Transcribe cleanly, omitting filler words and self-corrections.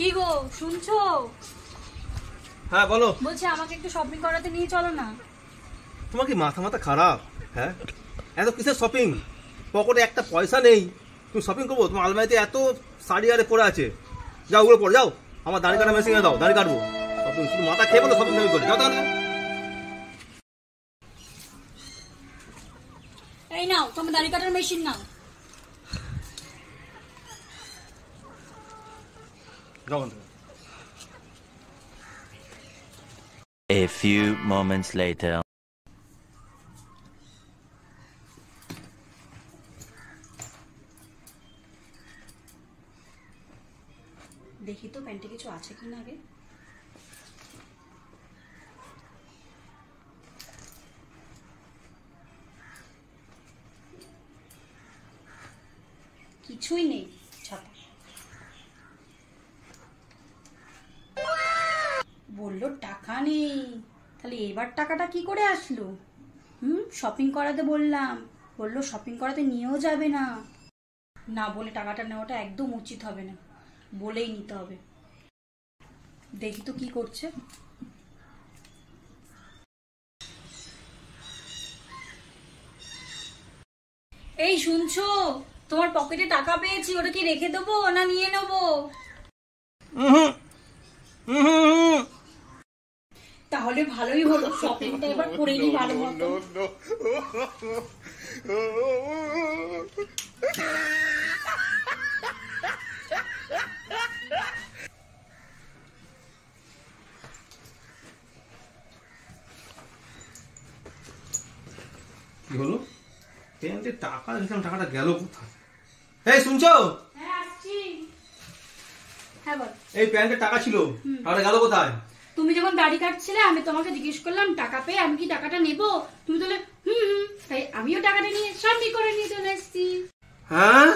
কি গো শুনছো? হ্যাঁ বলো। বলছি আমাকে একটু শপিং করাতে নিয়ে চলো না। তোমার কি মাথা খারাপ? হ্যাঁ, এত কিসের শপিং? পকেটে একটা পয়সা নেই, তুমি শপিং করবো? তোমার আলমারিতে এত শাড়ি আরে পরে আছে, যাও ওগুলো পরে যাও। আমার দাড়ি কাটা মেশিনে দাও, দাড়ি কাটবো। শপিং শুধু মাথা খেয়ে বলো শপিং করে যাও। তাহলে এই নাও তোমার দাড়ি কাটার মেশিন নাও। যাও। A few moments later. দেখি তো প্যান্টে কিছু আছে কিনা আগে। কিছুই নেই, ছাতা। বললো টাকা নেই, তাহলে এবার টাকাটা কি করে আসলো? শপিং করাতে বললাম, বললো শপিং করাতে নিয়েও যাবে না। না বলে টাকাটা নেওয়াটা একদম উচিত হবে না, বলেই নিতে হবে। দেখি তো কি করছে। এই শুনছো, তোমার পকেটে টাকা পেয়েছি, ওটা কি রেখে দেবো না নিয়ে নেবো? তাহলে ভালোই হলো, শপিংটা এবার করে নি ভালো মতো। কি হলো? প্যান্টে টাকা রেখেছিলাম, টাকাটা গেল কোথায়? এই শুনছো? হ্যাঁ আসছি। হ্যাঁ বল। এই প্যান্টে টাকা ছিল, টাকাটা গেল কোথায়? তুমি যখন দাড়ি কাটছিলে আমি তোমাকে জিজ্ঞেস করলাম টাকা পেয়ে আমি কি টাকাটা নেবো, তুমি তাহলে তাই আমিও টাকাটা নিয়ে সব করে নিয়ে চলে এসেছি। হ্যাঁ